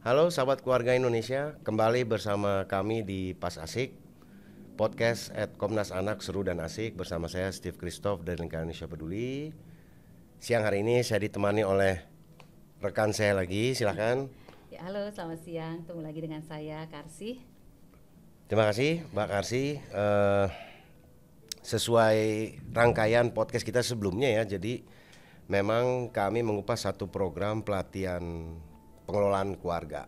Halo sahabat keluarga Indonesia, kembali bersama kami di Pas Asik Podcast @Komnas Anak Seru dan Asik bersama saya Steve Christoph dari Lingkaran Indonesia Peduli. Siang hari ini saya ditemani oleh rekan saya lagi, silakan. Ya, halo, selamat siang. Ketemu lagi dengan saya, Karsi. Terima kasih Mbak Karsi. Sesuai rangkaian podcast kita sebelumnya ya, jadi memang kami mengupas satu program pelatihan pengelolaan keluarga.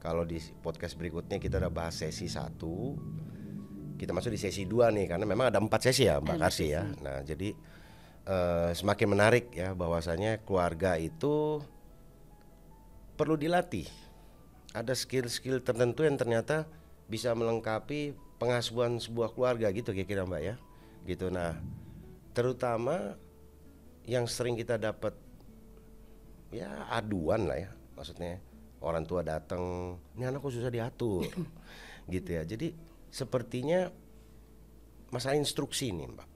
Kalau di podcast berikutnya kita udah bahas sesi 1, kita masuk di sesi 2 nih, karena memang ada 4 sesi ya Mbak Karsi ya. Nah jadi semakin menarik ya, bahwasanya keluarga itu perlu dilatih. Ada skill-skill tertentu yang ternyata bisa melengkapi pengasuhan sebuah keluarga gitu kira-kira Mbak ya. Gitu. Nah, terutama yang sering kita dapat ya aduan lah ya. Maksudnya orang tua datang, ini anakku susah diatur. Gitu ya. Jadi sepertinya masalah instruksi nih, Mbak.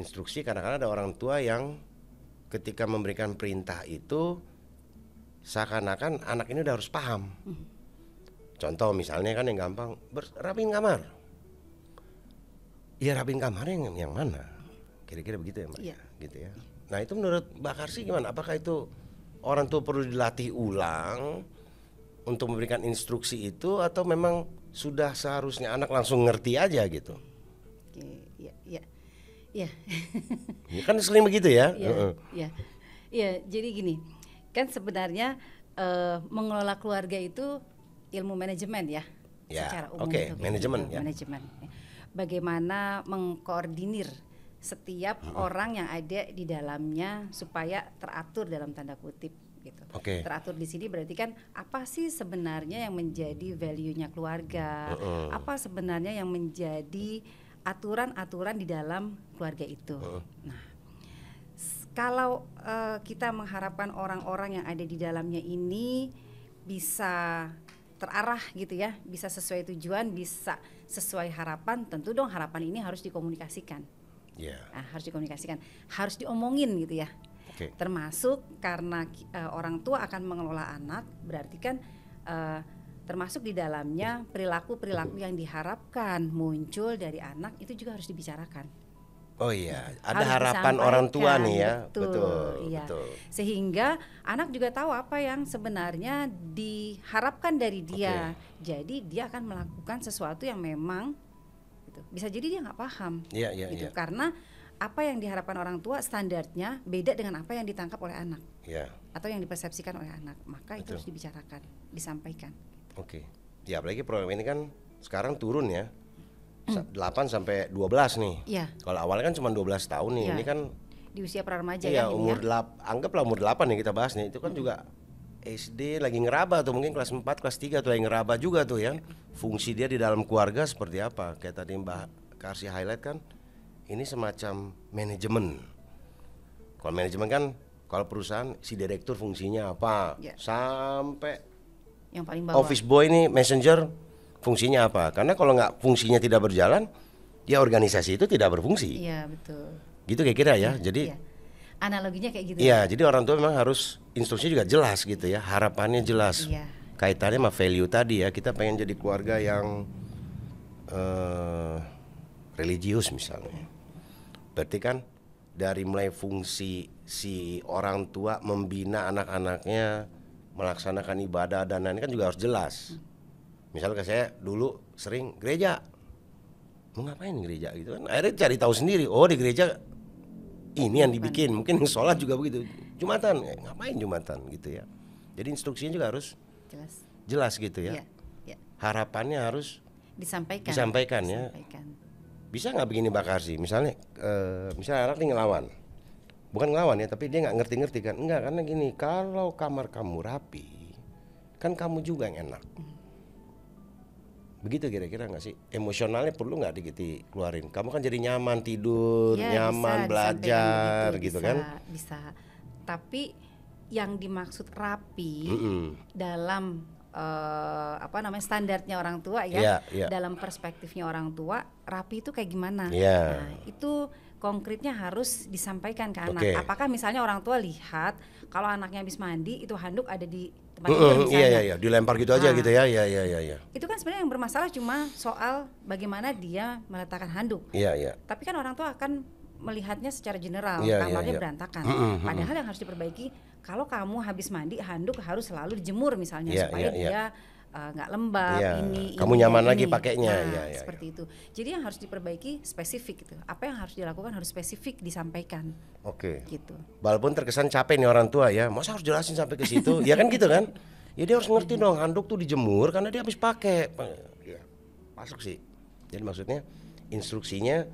Instruksi kadang-kadang ada orang tua yang ketika memberikan perintah itu seakan-akan anak ini udah harus paham. Contoh misalnya kan yang gampang, rapiin kamar. Ya rapiin kamarnya yang mana? Kira-kira begitu ya Mbak? Iya. Gitu ya. Nah itu menurut Mbak Karsi gimana? Apakah itu orang tua perlu dilatih ulang untuk memberikan instruksi itu, atau memang sudah seharusnya anak langsung ngerti aja gitu? Oke, iya. Ya kan sering begitu ya? Iya, jadi gini, kan sebenarnya mengelola keluarga itu ilmu manajemen ya, Ya, secara umum oke, itu kayak manajemen gitu, ya. manajemen. Bagaimana mengkoordinir setiap orang yang ada di dalamnya supaya teratur dalam tanda kutip gitu. Oke. Teratur di sini berarti kan apa sih sebenarnya yang menjadi value-nya keluarga? Apa sebenarnya yang menjadi aturan-aturan di dalam keluarga itu? Nah, kalau kita mengharapkan orang-orang yang ada di dalamnya ini bisa terarah gitu ya, bisa sesuai tujuan, bisa sesuai harapan, tentu dong harapan ini harus dikomunikasikan. Ya. Nah, harus dikomunikasikan, harus diomongin gitu ya. Oke. Termasuk karena orang tua akan mengelola anak, berarti kan termasuk di dalamnya perilaku-perilaku yang diharapkan muncul dari anak itu juga harus dibicarakan. Oh iya, ada Harus harapan orang tua disampaikan, nih ya. iya. Betul. Sehingga anak juga tahu apa yang sebenarnya diharapkan dari dia. Jadi dia akan melakukan sesuatu yang memang gitu. Bisa jadi dia nggak paham, Iya. gitu. Karena apa yang diharapkan orang tua standarnya beda dengan apa yang ditangkap oleh anak Iya. atau yang dipersepsikan oleh anak. Maka itu Betul. harus dibicarakan, disampaikan. Oke. Ya apalagi program ini kan sekarang turun ya. 8 sampai 12 nih. Iya. Kalau awalnya kan cuma 12 tahun nih. Iya. Ini kan Di usia pra-remaja iya, ya ini umur ya. anggaplah umur 8 nih kita bahas nih. Itu kan juga SD lagi ngeraba tuh, mungkin kelas 4, kelas 3 tuh lagi ngeraba juga tuh ya. Fungsi dia di dalam keluarga seperti apa? Kayak tadi Mbak Karsi highlight kan, ini semacam manajemen. Kalau manajemen kan, kalau perusahaan si direktur fungsinya apa? Ya. Sampai Yang paling bawah. office boy nih, messenger fungsinya apa? Karena kalau nggak fungsinya tidak berjalan, ya organisasi itu tidak berfungsi. Iya, betul. Gitu kira-kira ya. Jadi Iya. Analoginya kayak gitu. iya, jadi orang tua memang harus instruksinya juga jelas gitu ya, harapannya jelas. Iya. Kaitannya sama value tadi ya, kita pengen jadi keluarga yang religius misalnya. Berarti kan dari mulai fungsi si orang tua membina anak-anaknya melaksanakan ibadah dan lain kan juga harus jelas. Misalnya kayak saya dulu sering gereja, mau ngapain gereja gitu kan? Akhirnya cari tahu sendiri. Oh di gereja ini yang dibikin, mungkin yang sholat juga begitu. Jumatan, ngapain Jumatan gitu ya. Jadi instruksinya juga harus jelas gitu ya. Iya. Harapannya harus Disampaikan ya. Disampaikan. Bisa nggak begini Mbak Karsi? Misalnya anak nih ngelawan, bukan ngelawan ya, tapi dia nggak ngerti-ngerti kan? Enggak, karena gini, kalau kamar kamu rapi, kan kamu juga yang enak. Begitu kira-kira nggak sih? Emosionalnya perlu nggak dikeluarin? Kamu kan jadi nyaman tidur, Ya, nyaman bisa belajar, disampaikan gitu begitu, kan? Bisa. Tapi yang dimaksud rapi dalam standarnya orang tua ya, Iya. dalam perspektifnya orang tua, rapi itu kayak gimana? Iya. Nah, itu konkretnya harus disampaikan ke anak. Oke. Apakah misalnya orang tua lihat kalau anaknya habis mandi itu handuk ada di tempat tidur misalnya. Iya, dilempar gitu aja gitu ya. Iya. Itu kan sebenarnya yang bermasalah cuma soal bagaimana dia meletakkan handuk. Iya. Tapi kan orang tua akan melihatnya secara general, Iya, kamarnya iya. berantakan. Padahal yang harus diperbaiki, kalau kamu habis mandi, handuk harus selalu dijemur misalnya, Iya, supaya iya. dia nggak lembab. Iya, Ini kamu dan nyaman ini. lagi pakainya. Nah, Iya. seperti itu. Jadi yang harus diperbaiki spesifik gitu. Apa yang harus dilakukan harus spesifik disampaikan. Oke. Gitu. Walaupun terkesan capek nih orang tua ya, masa harus jelasin sampai ke situ? Ya kan gitu kan? Ya dia harus ngerti dong, handuk tuh dijemur karena dia habis pakai. Ya, masuk sih. Jadi maksudnya instruksinya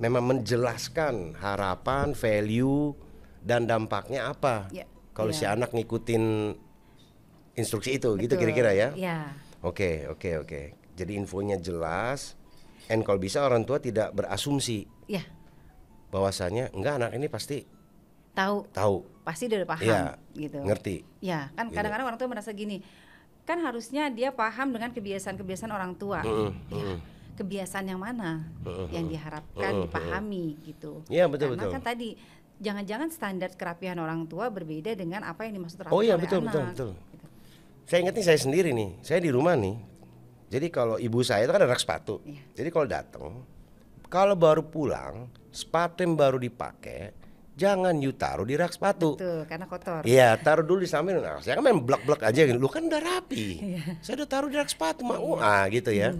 memang menjelaskan harapan, value dan dampaknya apa. Ya, Kalau ya. si anak ngikutin instruksi itu, gitu Betul. kira-kira ya? Ya. Oke. Jadi infonya jelas. And kalau bisa orang tua tidak berasumsi Ya, bahwasanya enggak, anak ini pasti tahu. Pasti dia udah paham Iya, gitu. ngerti. Ya, kan Gitu. kadang-kadang orang tua merasa gini. Kan harusnya dia paham dengan kebiasaan-kebiasaan orang tua. Ya, kebiasaan yang mana yang diharapkan dipahami gitu. Iya, betul. Karena kan tadi jangan-jangan standar kerapihan orang tua berbeda dengan apa yang dimaksud rapi Oh iya, oleh betul. anak. Gitu. Saya ingat nih, saya sendiri nih, saya di rumah nih. Jadi kalau ibu saya itu kan ada rak sepatu. Iya. Jadi kalau datang, kalau baru pulang, sepatu yang baru dipakai jangan you taruh di rak sepatu. Betul, karena kotor. Iya, taruh dulu di samping. Nah, saya kan main blek-blek aja gitu. Lu kan udah rapi. Saya udah taruh di rak sepatu, gitu ya.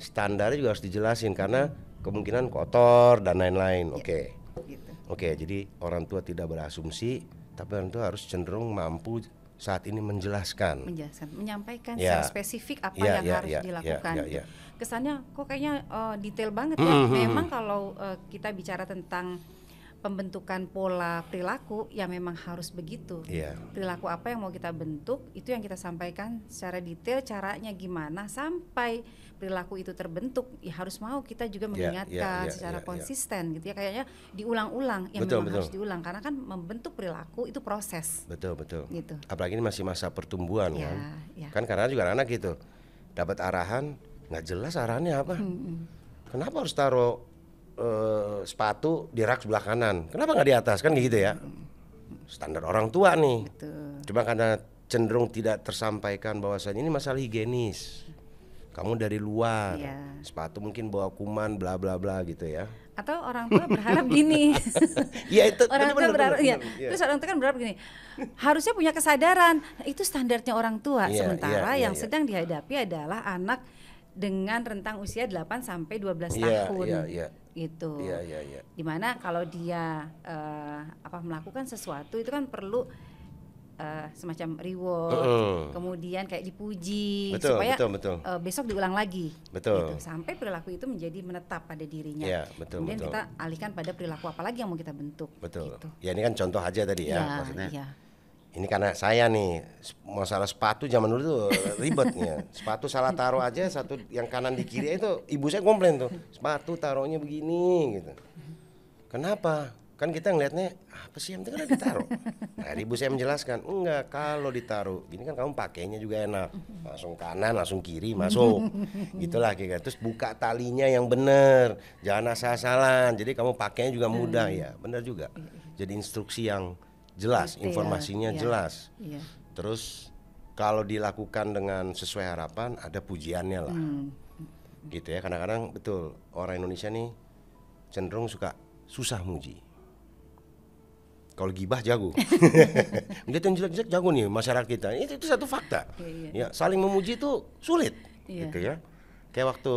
Standarnya juga harus dijelasin karena kemungkinan kotor dan lain-lain. Oke. Gitu. Oke, jadi orang tua tidak berasumsi, tapi orang tua harus cenderung mampu saat ini menjelaskan. Menyampaikan Ya. secara spesifik apa Ya, yang ya, harus ya, dilakukan. ya. Kesannya kok kayaknya detail banget ya. Memang kalau kita bicara tentang pembentukan pola perilaku, ya memang harus begitu. Iya. Perilaku apa yang mau kita bentuk, itu yang kita sampaikan secara detail, caranya gimana sampai perilaku itu terbentuk. Ya harus mau kita juga mengingatkan secara konsisten gitu ya. Kayaknya diulang-ulang, yang memang harus diulang karena kan membentuk perilaku itu proses. Betul. Gitu. Apalagi ini masih masa pertumbuhan kan. Ya. Kan karena juga anak gitu. Dapat arahan, nggak jelas arahannya apa. Kenapa harus taruh sepatu di rak sebelah kanan? Kenapa nggak di atas? Kan gitu ya. Standar orang tua nih. Betul. Cuma karena cenderung tidak tersampaikan bahwasanya ini masalah higienis. Kamu dari luar, sepatu mungkin bawa kuman, bla bla bla gitu ya. Atau orang tua berharap gini. Iya itu. Orang tua berharap, bener. Terus orang tua kan berharap gini. Harusnya punya kesadaran. Itu standarnya orang tua. Sementara yang sedang dihadapi adalah anak dengan rentang usia 8 sampai 12 tahun. Gitu. Iya. Dimana kalau dia melakukan sesuatu itu kan perlu semacam reward, kemudian kayak dipuji, supaya besok diulang lagi. Gitu. Sampai perilaku itu menjadi menetap pada dirinya. Kemudian kita alihkan pada perilaku apa lagi yang mau kita bentuk. Betul. Gitu. Ya ini kan contoh aja tadi ya, maksudnya. Iya. Ini karena saya nih masalah sepatu zaman dulu tuh ribetnya. Sepatu salah taruh aja, satu yang kanan di kiri itu ibu saya komplain tuh. Sepatu taruhnya begini gitu. Kenapa? Kan kita ngelihatnya apa sih yang penting kan ditaruh. Nah, ibu saya menjelaskan, enggak, kalau ditaruh gini kan kamu pakainya juga enak. Langsung kanan, langsung kiri masuk. Gitulah kira-kira. Terus buka talinya yang bener, jangan asal-asalan. Jadi kamu pakainya juga mudah ya. Benar juga. Jadi instruksi yang jelas, informasinya jelas. Terus kalau dilakukan dengan sesuai harapan ada pujiannya lah. Gitu ya. Kadang-kadang betul orang Indonesia nih cenderung susah muji. Kalau gibah jago. Lihat yang jelek-jelek jago nih masyarakat kita. Itu satu fakta. Ya, saling memuji itu sulit. Gitu ya. Kayak waktu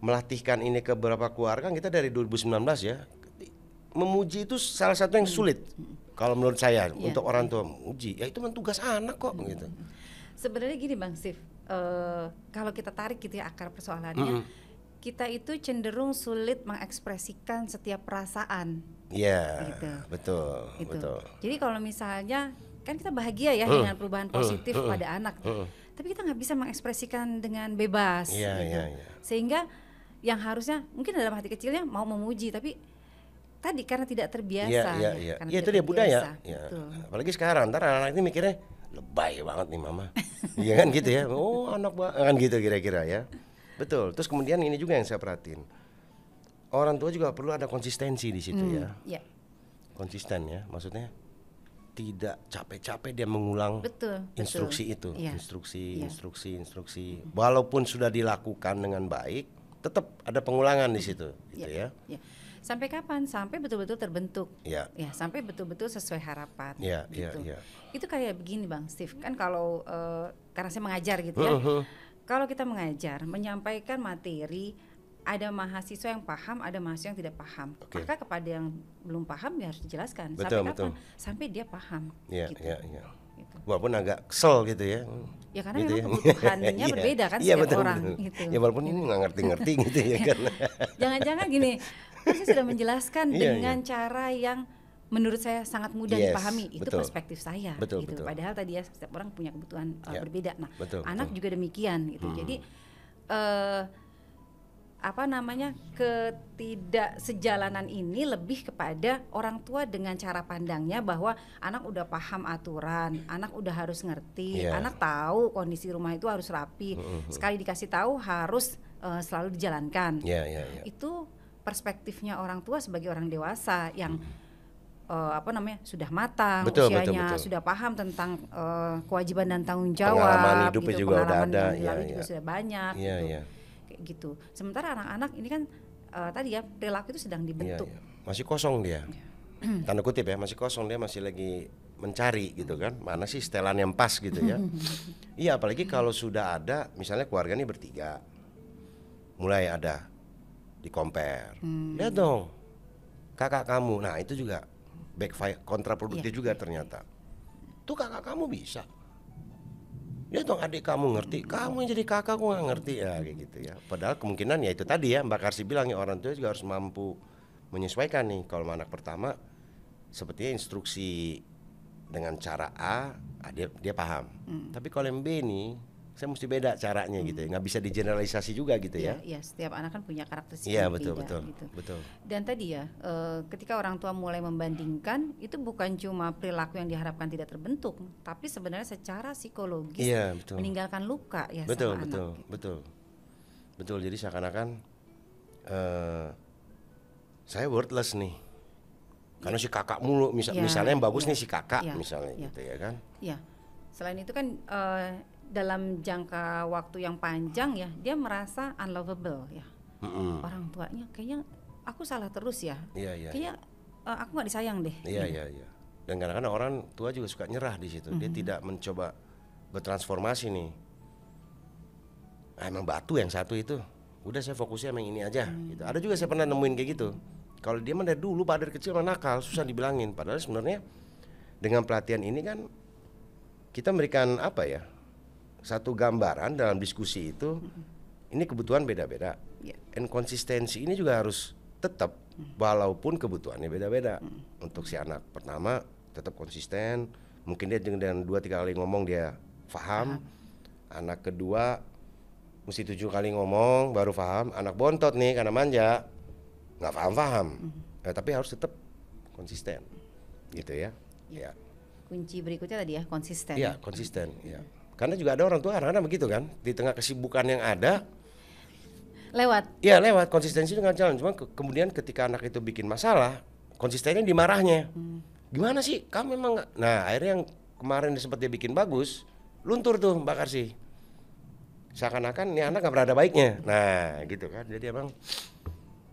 melatihkan ini ke beberapa keluarga, kita dari 2019 ya. Memuji itu salah satu yang sulit. Kalau menurut saya untuk orang tua memuji, ya itu kan tugas anak kok gitu. Sebenarnya gini Bang Sif, kalau kita tarik gitu ya akar persoalannya, kita itu cenderung sulit mengekspresikan setiap perasaan. Iya, gitu. betul. Jadi kalau misalnya kan kita bahagia ya dengan perubahan positif pada anak, tapi kita nggak bisa mengekspresikan dengan bebas. Iya. Sehingga yang harusnya mungkin dalam hati kecilnya mau memuji, tapi tadi karena tidak terbiasa. Iya, itu dia budaya. Ya. Apalagi sekarang, ntar anak-anak ini mikirnya lebay banget nih mama. Iya kan gitu ya. Oh anak kan gitu kira-kira ya. Betul. Terus kemudian ini juga yang saya perhatiin. Orang tua juga perlu ada konsistensi di situ ya. Konsisten ya, maksudnya tidak capek-capek dia mengulang instruksi itu, instruksi. Walaupun sudah dilakukan dengan baik, tetap ada pengulangan di situ, gitu ya. Sampai kapan? Sampai betul-betul terbentuk, ya, sampai betul-betul sesuai harapan. Gitu. Itu kayak begini Bang Steve, kan kalau karena saya mengajar gitu ya, kalau kita mengajar, menyampaikan materi, ada mahasiswa yang paham, ada mahasiswa yang tidak paham. Maka kepada yang belum paham ya harus dijelaskan. Sampai kapan? Sampai dia paham. Gitu. Walaupun agak kesel gitu ya. Ya karena memang kebutuhannya berbeda kan setiap orang. Gitu. Ya walaupun ini nggak ngerti-ngerti gitu ya kan. Jangan-jangan gini, kan saya sudah menjelaskan dengan cara yang menurut saya sangat mudah dipahami. Itu perspektif saya. Gitu. Padahal tadi ya setiap orang punya kebutuhan berbeda. Nah, anak juga demikian gitu. Jadi ketidaksejalanan ini lebih kepada orang tua dengan cara pandangnya bahwa anak udah paham aturan, anak udah harus ngerti, anak tahu kondisi rumah itu harus rapi, sekali dikasih tahu harus selalu dijalankan. Itu perspektifnya orang tua sebagai orang dewasa yang sudah matang usianya, sudah paham tentang kewajiban dan tanggung jawab, pengalaman hidupnya juga udah ada, juga sudah banyak. Gitu. Sementara anak-anak ini kan tadi ya perilaku itu sedang dibentuk. Masih kosong dia. Tanda kutip ya, masih kosong, dia masih lagi mencari gitu kan. Mana sih setelan yang pas gitu ya. Iya, apalagi kalau sudah ada misalnya keluarga ini bertiga. Mulai ada di compare. Lihat dong. Kakak kamu. Nah, itu juga backfire, kontraproduktif juga ternyata. Tuh kakak kamu bisa. Ya dong adik kamu ngerti, kamu yang jadi kakak kok nggak ngerti ya kayak gitu ya. Padahal kemungkinan ya itu tadi ya Mbak Karsi bilang ya, orang tua juga harus mampu menyesuaikan nih. Kalau anak pertama sepertinya instruksi dengan cara A, dia paham. Tapi kalau yang B nih, saya mesti beda caranya gitu ya. Nggak bisa digeneralisasi juga gitu ya. Iya, setiap anak kan punya karakteristik yang beda. Betul. Dan tadi ya, ketika orang tua mulai membandingkan, itu bukan cuma perilaku yang diharapkan tidak terbentuk, tapi sebenarnya secara psikologis meninggalkan luka ya sama anak. Betul. Jadi seakan-akan saya worthless nih. Karena si kakak mulu, misalnya yang bagus nih si kakak misalnya gitu ya kan. Iya. Selain itu kan dalam jangka waktu yang panjang ya, dia merasa unlovable ya. Orang tuanya kayaknya aku salah terus ya. Kayaknya aku nggak disayang deh. Iya. Dan kadang-kadang orang tua juga suka nyerah di situ. Dia tidak mencoba bertransformasi nih. Emang batu yang satu itu. Udah saya fokusnya emang ini aja. Gitu. Ada juga saya pernah nemuin kayak gitu. Kalau dia dari dulu dari kecil nakal, susah dibilangin. Padahal sebenarnya dengan pelatihan ini kan kita memberikan satu gambaran dalam diskusi itu. Ini kebutuhan beda-beda. Dan konsistensi ini juga harus tetap walaupun kebutuhannya beda-beda. Untuk si anak pertama tetap konsisten, mungkin dia dengan 2-3 kali ngomong dia paham. Anak kedua mesti 7 kali ngomong baru paham. Anak bontot nih karena manja nggak paham. Tapi harus tetap konsisten gitu ya. Kunci berikutnya tadi ya, konsisten. Iya, konsisten ya. Karena juga ada orang tua kadang-kadang begitu kan, di tengah kesibukan yang ada lewat konsistensi dengan jalan. Cuma kemudian ketika anak itu bikin masalah, konsistennya dimarahnya. Gimana sih kamu memang nggak? Nah akhirnya yang kemarin sempat dia bikin bagus, luntur tuh Mbak Karsi. Seakan-akan nih anak nggak berada baiknya. Nah gitu kan, jadi emang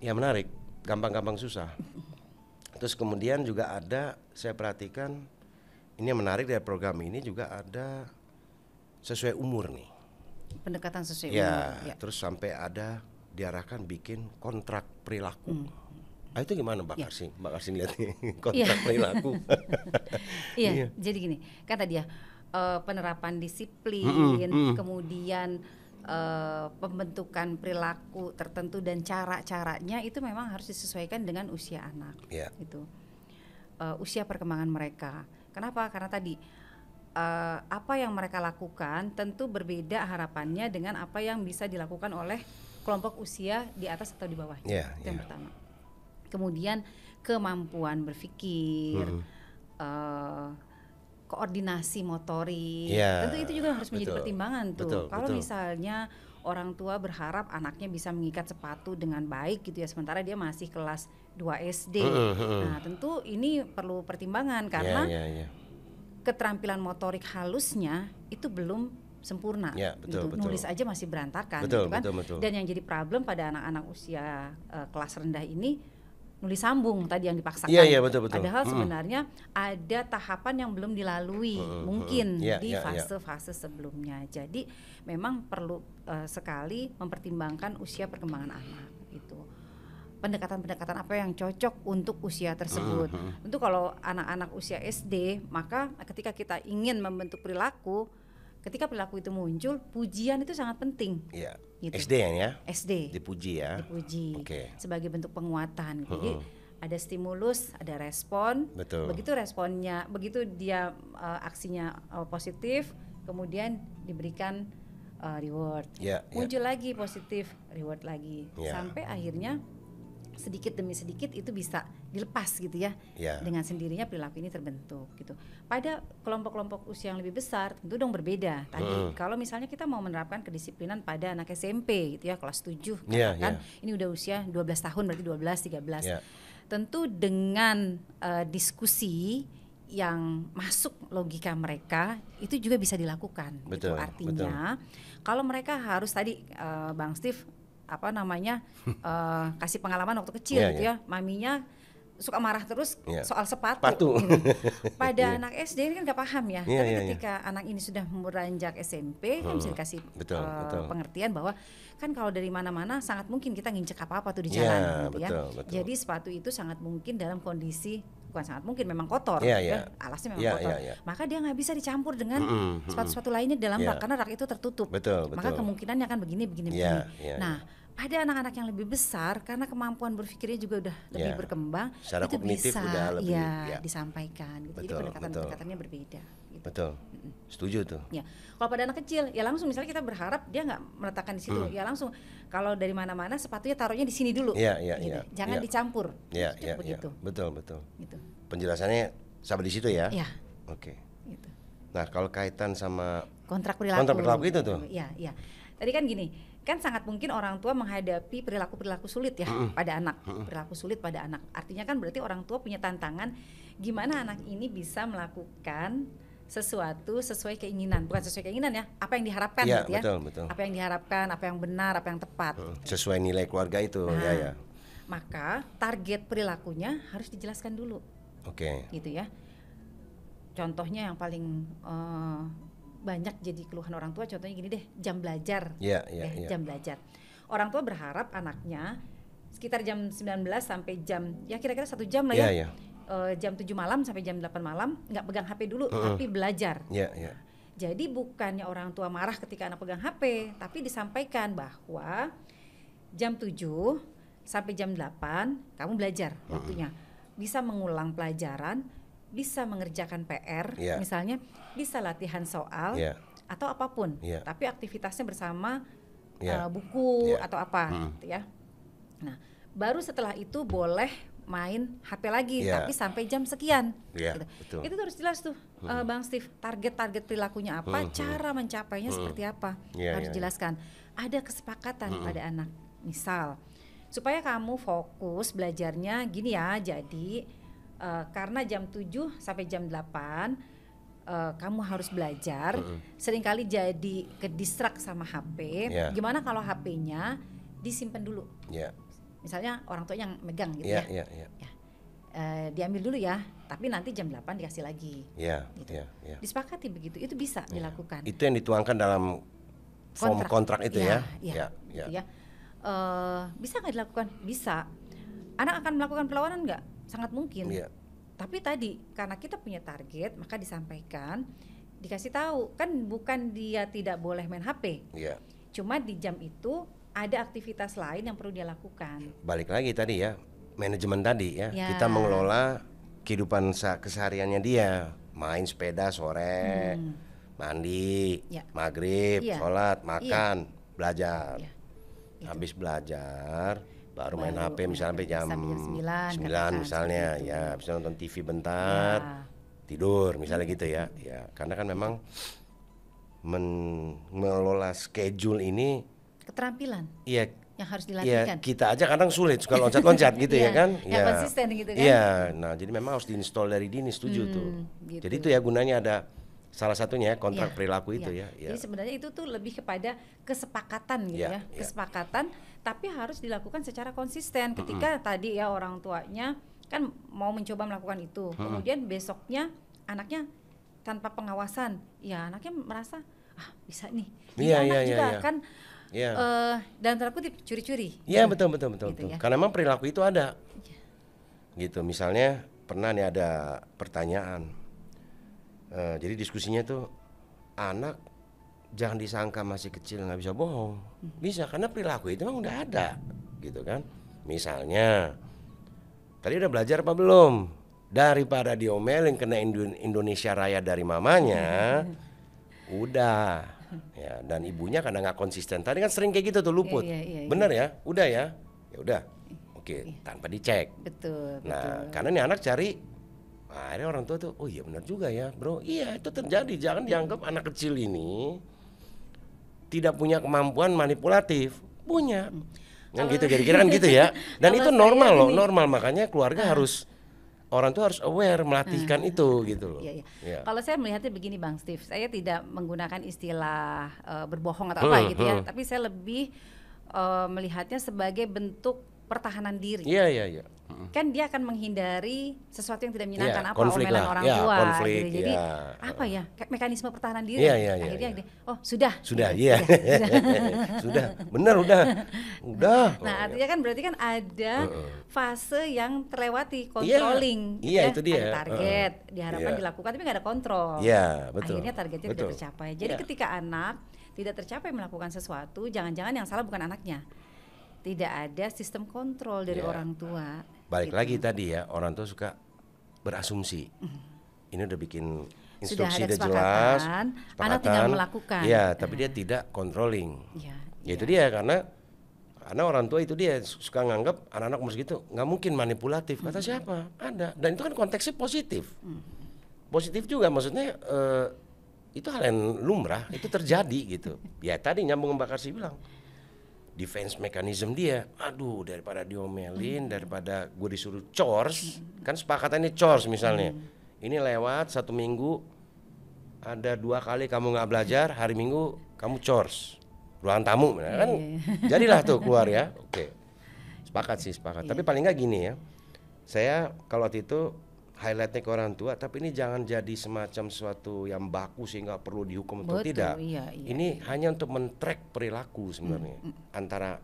ya menarik, gampang-gampang susah. Terus kemudian juga ada, saya perhatikan ini yang menarik dari program ini juga ada sesuai umur nih. Pendekatan sesuai umur. Ya. Terus sampai ada diarahkan bikin kontrak perilaku. Itu gimana Mbak Karsi? Mbak Karsi lihat nih kontrak perilaku. Iya, jadi gini, kan tadi ya penerapan disiplin, kemudian pembentukan perilaku tertentu dan cara-caranya itu memang harus disesuaikan dengan usia anak. Gitu. Usia perkembangan mereka. Kenapa? Karena tadi apa yang mereka lakukan tentu berbeda harapannya dengan apa yang bisa dilakukan oleh kelompok usia di atas atau di bawahnya. Itu yang pertama. Kemudian kemampuan berpikir, koordinasi motorik, tentu itu juga harus menjadi pertimbangan tuh. Kalau misalnya orang tua berharap anaknya bisa mengikat sepatu dengan baik gitu ya, sementara dia masih kelas 2 SD. Nah tentu ini perlu pertimbangan karena keterampilan motorik halusnya itu belum sempurna. Ya, betul, gitu. betul. Nulis aja masih berantakan, Betul, gitu kan. betul. Dan yang jadi problem pada anak-anak usia kelas rendah ini nulis sambung tadi yang dipaksakan. Iya, betul. Padahal sebenarnya ada tahapan yang belum dilalui mungkin di fase-fase sebelumnya. Jadi memang perlu sekali mempertimbangkan usia perkembangan anak itu. Pendekatan-pendekatan apa yang cocok untuk usia tersebut. Tentu kalau anak-anak usia SD, maka ketika kita ingin membentuk perilaku, ketika perilaku itu muncul, pujian itu sangat penting. Iya. Gitu. SD ya? SD. Dipuji ya. Dipuji. Oke. Sebagai bentuk penguatan. Jadi ada stimulus, ada respon. Betul. Begitu responnya, begitu dia aksinya positif, kemudian diberikan reward. Muncul lagi positif, reward lagi. Sampai akhirnya sedikit demi sedikit itu bisa dilepas gitu ya. Dengan sendirinya perilaku ini terbentuk gitu. Pada kelompok-kelompok usia yang lebih besar tentu dong berbeda. Tadi kalau misalnya kita mau menerapkan kedisiplinan pada anak SMP gitu ya, kelas 7 katakan ini udah usia 12 tahun berarti 12 13. Tentu dengan diskusi yang masuk logika mereka itu juga bisa dilakukan. Betul, gitu. Artinya kalau mereka harus tadi Bang Steve kasih pengalaman waktu kecil gitu ya, maminya suka marah terus soal sepatu. Gitu. Pada anak SD ini kan nggak paham ya, tapi ketika anak ini sudah beranjak SMP kan bisa dikasih pengertian bahwa kan kalau dari mana-mana sangat mungkin kita nginjek apa-apa tuh di jalan gitu ya. Jadi sepatu itu sangat mungkin dalam kondisi, bukan sangat mungkin, memang kotor, kan? Alasnya memang kotor. Maka dia nggak bisa dicampur dengan sepatu-sepatu lainnya di dalam rak karena rak itu tertutup. Maka kemungkinannya akan begini. Nah, pada anak-anak yang lebih besar karena kemampuan berpikirnya juga udah lebih berkembang, secara itu kognitif bisa udah lebih disampaikan. Gitu. Jadi pendekatan-pendekatannya berbeda. Gitu. Betul. Setuju tuh. Ya, kalau pada anak kecil ya langsung misalnya kita berharap dia nggak meletakkan di situ, ya langsung kalau dari mana-mana sepatunya taruhnya di sini dulu. Gitu. Jangan dicampur. Begitu. Betul. Gitu. Penjelasannya sampai di situ ya. Iya. Oke. Gitu. Nah, kalau kaitan sama kontrak perilaku itu tuh. Iya. Tadi kan gini, kan sangat mungkin orang tua menghadapi perilaku sulit ya pada anak. Perilaku sulit pada anak. Artinya kan berarti orang tua punya tantangan gimana anak ini bisa melakukan sesuatu sesuai keinginan, bukan sesuai keinginan ya, apa yang diharapkan gitu ya. Betul. Apa yang diharapkan, apa yang benar, apa yang tepat. Sesuai nilai keluarga itu ya. Maka target perilakunya harus dijelaskan dulu. Oke. Gitu ya. Contohnya yang paling banyak jadi keluhan orang tua, contohnya gini deh, jam belajar. Jam belajar. Orang tua berharap anaknya sekitar jam 19 sampai jam ya kira-kira 1 jam lah ya. Jam 7 malam sampai jam 8 malam nggak pegang HP dulu, tapi belajar. Jadi bukannya orang tua marah ketika anak pegang HP, tapi disampaikan bahwa jam 7 sampai jam 8 kamu belajar waktunya. Bisa mengulang pelajaran, bisa mengerjakan PR, misalnya bisa latihan soal atau apapun, tapi aktivitasnya bersama buku atau apa, gitu ya. Nah, baru setelah itu boleh main HP lagi, tapi sampai jam sekian. Gitu. Itu harus jelas tuh, Bang Steve, target perilakunya apa, cara mencapainya seperti apa, harus dijelaskan. Ada kesepakatan pada anak, misal supaya kamu fokus belajarnya gini ya, jadi karena jam 7 sampai jam 8 kamu harus belajar, seringkali jadi kedistrak sama HP. Gimana kalau HP-nya disimpan dulu? Misalnya orang tua yang megang gitu diambil dulu ya, tapi nanti jam 8 dikasih lagi. Disepakati begitu, itu bisa dilakukan. Itu yang dituangkan dalam form kontrak itu ya. Bisa nggak dilakukan? Bisa. Anak akan melakukan perlawanan nggak? Sangat mungkin. Tapi tadi karena kita punya target, maka disampaikan, dikasih tahu, kan bukan dia tidak boleh main HP. Cuma di jam itu ada aktivitas lain yang perlu dia lakukan. Balik lagi tadi ya, manajemen tadi ya. Kita mengelola kehidupan kesehariannya dia, main sepeda sore, mandi, maghrib, sholat, makan, belajar. Gitu. Habis belajar baru main HP misalnya sampai jam 9 misalnya ya, bisa nonton TV bentar, tidur misalnya gitu ya. Karena kan memang mengelola schedule ini keterampilan. yang harus Ya dilatihkan. kita aja kadang sulit suka loncat-loncat gitu ya Iya, kan. yang konsisten gitu kan. Iya, nah jadi memang harus diinstal dari dini, setuju tuh. Gitu. Jadi itu ya gunanya ada salah satunya ya kontrak Iya, perilaku iya. itu ya. Jadi sebenarnya itu tuh lebih kepada kesepakatan gitu Iya, ya, iya. kesepakatan, tapi harus dilakukan secara konsisten. Ketika tadi ya orang tuanya kan mau mencoba melakukan itu, kemudian besoknya anaknya tanpa pengawasan, ya anaknya merasa bisa nih. Jadi Iya, anak iya, juga iya. akan Iya. dalam tanda kutip curi-curi. Iya, gitu. betul. Gitu ya. Karena memang perilaku itu ada. Gitu, misalnya pernah nih ada pertanyaan. Jadi diskusinya tuh anak jangan disangka masih kecil nggak bisa bohong. Bisa, karena perilaku itu memang udah ada, gitu kan. Misalnya tadi udah belajar apa belum? Daripada diomelin kena Indonesia Raya dari mamanya, udah. Ya, dan ibunya karena nggak konsisten. Tadi kan sering kayak gitu tuh luput. Iya. Bener ya? Udah ya? Ya udah. Oke, tanpa dicek. Betul. Nah, karena nih anak cari, akhirnya orang tua tuh, oh iya benar juga ya bro, iya itu terjadi. Jangan dianggap anak kecil ini tidak punya kemampuan manipulatif, punya. Kan gitu, kira-kira kan gitu ya. Dan itu normal loh, normal. Makanya keluarga harus, orang tuh harus aware, melatihkan itu gitu loh. Iya. Ya. Kalau saya melihatnya begini Bang Steve, saya tidak menggunakan istilah berbohong atau apa gitu ya, tapi saya lebih melihatnya sebagai bentuk pertahanan diri. Iya. Kan dia akan menghindari sesuatu yang tidak menyenangkan, Iya, apa konflik omelan lah. orang Iya, tua konflik, gitu. Jadi iya. apa ya, kayak mekanisme pertahanan diri. Iya, Akhirnya iya. dia, oh sudah. Iya. Sudah, benar udah. Nah, artinya kan berarti kan ada fase yang terlewati, Iya, controlling. iya, ya. itu dia. Ada target, diharapkan Iya. dilakukan tapi nggak ada kontrol. Iya, betul. Akhirnya targetnya Betul. tidak tercapai. Jadi Iya. ketika anak tidak tercapai melakukan sesuatu, jangan-jangan yang salah bukan anaknya. Tidak ada sistem kontrol dari Iya. orang tua. Balik gitu. lagi tadi ya, orang tuh suka berasumsi. Ini udah bikin Sudah instruksi ada udah jelas, kesepakatan, anak tinggal melakukan. Iya, tapi dia tidak controlling. Iya, Ya itu dia, karena orang tua itu dia suka nganggap anak-anak umur segitu nggak mungkin manipulatif. Kata siapa? Ada. Dan itu kan konteksnya positif. Positif juga, maksudnya itu hal yang lumrah, itu terjadi gitu. Ya tadi nyambung Mbak Karsi bilang, defense mechanism dia, aduh daripada diomelin, daripada gue disuruh chores, kan sepakatannya chores misalnya, ini lewat 1 minggu, ada 2 kali kamu nggak belajar, hari Minggu kamu chores, ruang tamu, kan jadilah tuh keluar ya, oke, sepakat. Tapi paling nggak gini ya, saya kalau waktu itu highlightnya ke orang tua, tapi ini jangan jadi semacam sesuatu yang baku sehingga perlu dihukum atau Betul, tidak. iya. Ini hanya untuk men-track perilaku sebenarnya antara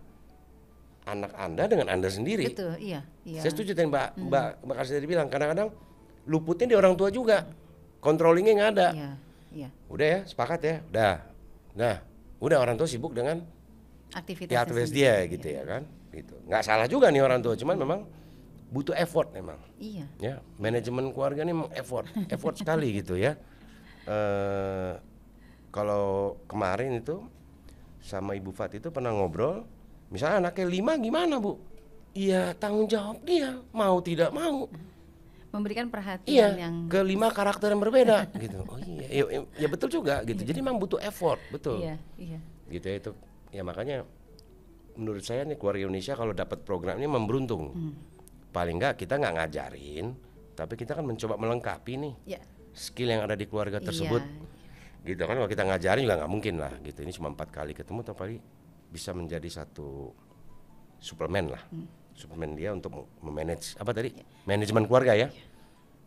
anak Anda dengan Anda sendiri. Betul, iya. Saya setuju dengan Mbak Karsi tadi bilang, kadang-kadang luputnya di orang tua juga, controllingnya nggak ada. Iya. Udah ya, sepakat ya, udah orang tua sibuk dengan aktivitas dia gitu ya kan, gitu. Nggak salah juga nih orang tua, cuman memang butuh effort memang. Iya. Ya, manajemen keluarga ini memang effort sekali gitu ya. Kalau kemarin itu sama Ibu Fat itu pernah ngobrol, misalnya anaknya 5 gimana Bu? Iya tanggung jawab dia, mau tidak mau. Memberikan perhatian Iya, yang ke 5 karakter yang berbeda gitu. Oh iya, ya betul juga gitu. Jadi memang butuh effort, betul. Iya. Gitu ya itu. Ya makanya menurut saya nih keluarga Indonesia kalau dapat program ini memberuntung. Paling enggak kita nggak ngajarin, tapi kita kan mencoba melengkapi nih skill yang ada di keluarga tersebut. Gitu kan, kalau kita ngajarin juga nggak mungkin lah gitu. Ini cuma 4 kali ketemu, tapi bisa menjadi satu suplemen lah. Suplemen dia untuk memanage apa tadi? Manajemen keluarga ya.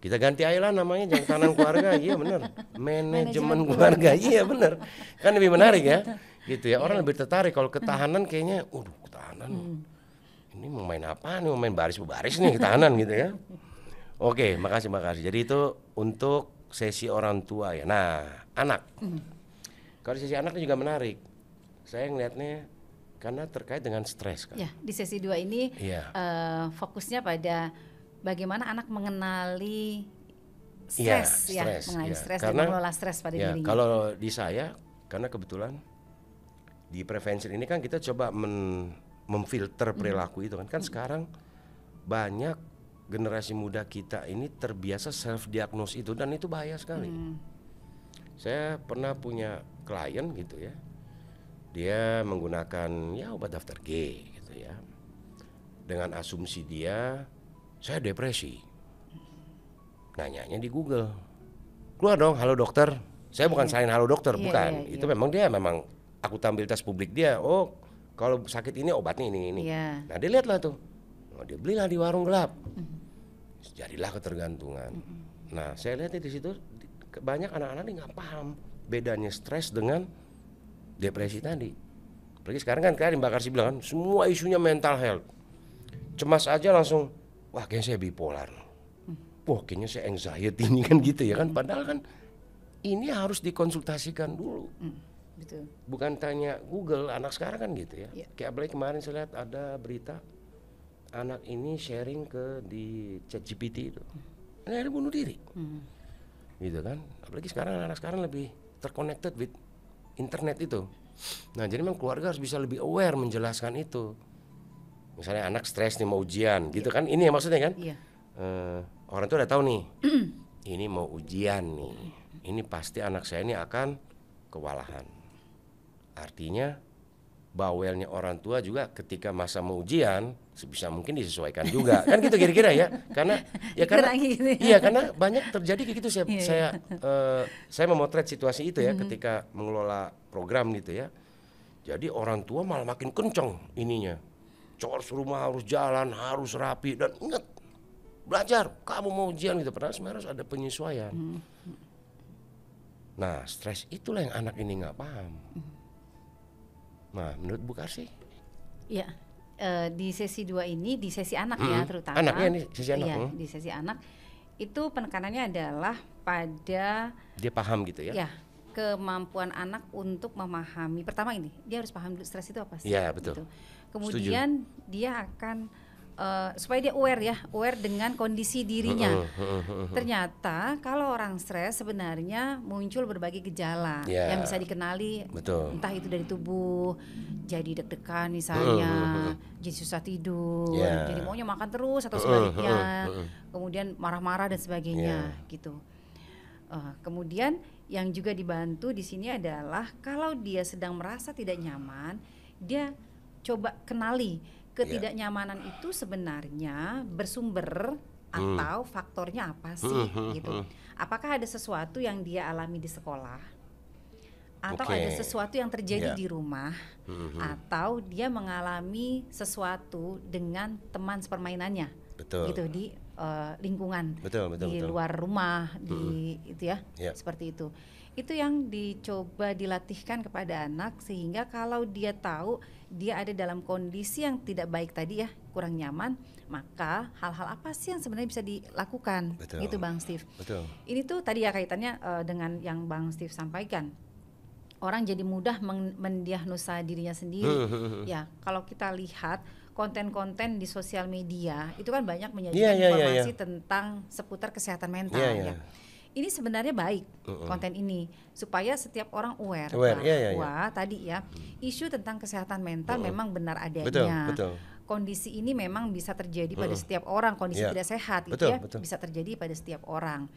Kita ganti aja lah namanya, jangan tahanan keluarga. Iya benar. Manajemen keluarga. Iya benar. Kan lebih menarik ya. Gitu ya. Orang lebih tertarik kalau ketahanan kayaknya, ketahanan. Ini mau main apa nih? Mau main baris-baris nih ketahanan gitu ya. Oke, makasih. Jadi itu untuk sesi orang tua ya. Nah, anak. Kalau sesi anak juga menarik. Saya ngelihatnya karena terkait dengan stres kan. Ya, di sesi 2 ini fokusnya pada bagaimana anak mengenali stres, mengenali stres dan mengelola stres pada dirinya. Kalau di saya, karena kebetulan di prevention ini kan kita coba memfilter perilaku itu kan sekarang banyak generasi muda kita ini terbiasa self diagnose itu, dan itu bahaya sekali. Saya pernah punya klien gitu ya, dia menggunakan obat daftar G gitu. gitu ya. Dengan asumsi dia, saya depresi. Nanyanya di Google. Keluar dong, halo dokter. Saya bukan salahin halo dokter, bukan. Itu memang akuntabilitas publik dia. Oh, kalau sakit ini obatnya ini. Nah, dia lihatlah tuh. Oh, dia belilah di warung gelap. Jadilah ketergantungan. Nah, saya lihat di situ banyak anak-anak ini nggak paham bedanya stres dengan depresi tadi. Apalagi sekarang kan kayak Mbak Karsi bilang kan, semua isunya mental health. Cemas aja langsung, wah kayaknya saya bipolar. Wah kayaknya saya anxiety ini kan gitu ya kan. Padahal kan ini harus dikonsultasikan dulu. Betul. Bukan tanya Google, anak sekarang kan gitu ya. Kayak apalagi kemarin saya lihat ada berita anak ini sharing di ChatGPT itu. Akhirnya bunuh diri. Gitu kan. Apalagi sekarang anak sekarang lebih terconnected with internet itu. Nah jadi memang keluarga harus bisa lebih aware menjelaskan itu. Misalnya anak stres nih mau ujian gitu kan. Ini ya maksudnya kan. Orang tuh udah tahu nih. Ini mau ujian nih. Ini pasti anak saya ini akan kewalahan. Artinya bawelnya orang tua juga ketika masa mau ujian sebisa mungkin disesuaikan juga. Kan gitu kira-kira ya. Karena karena banyak terjadi kayak gitu. Saya memotret situasi itu ya ketika mengelola program gitu ya. Jadi orang tua malah makin kenceng ininya. Chores rumah harus jalan, harus rapi dan ingat belajar, kamu mau ujian gitu. Padahal sebenarnya harus ada penyesuaian. Nah, stres itulah yang anak ini nggak paham. Nah, menurut Bu Karsi? Ya, di sesi 2 ini, di sesi anak ya terutama. Anaknya ini sesi anak. Iya, di sesi anak itu penekanannya adalah pada dia paham gitu ya? Ya, kemampuan anak untuk memahami. Pertama ini, dia harus paham dulu stres itu apa sih? Iya, betul. Gitu. Kemudian dia akan supaya dia aware dengan kondisi dirinya. Ternyata kalau orang stres sebenarnya muncul berbagai gejala yang bisa dikenali. Betul. Entah itu dari tubuh, jadi deg-degan misalnya, jadi susah tidur, jadi maunya makan terus atau sebaliknya, kemudian marah-marah dan sebagainya gitu. Kemudian yang juga dibantu di sini adalah kalau dia sedang merasa tidak nyaman, dia coba kenali ketidaknyamanan itu sebenarnya bersumber atau faktornya apa sih gitu. Apakah ada sesuatu yang dia alami di sekolah atau ada sesuatu yang terjadi di rumah atau dia mengalami sesuatu dengan teman sepermainannya. Gitu di lingkungan di luar rumah di itu ya seperti itu. Itu yang dicoba dilatihkan kepada anak sehingga kalau dia tahu dia ada dalam kondisi yang tidak baik tadi ya, kurang nyaman, maka hal-hal apa sih yang sebenarnya bisa dilakukan. Gitu Bang Steve. Ini tuh tadi ya kaitannya dengan yang Bang Steve sampaikan. Orang jadi mudah mendiagnosa dirinya sendiri. Ya, kalau kita lihat konten-konten di sosial media itu kan banyak menyajikan informasi tentang seputar kesehatan mental ya. Ini sebenarnya baik konten ini supaya setiap orang aware bahwa tadi ya isu tentang kesehatan mental memang benar adanya. Kondisi ini memang bisa terjadi pada setiap orang, kondisi tidak sehat itu bisa terjadi pada setiap orang.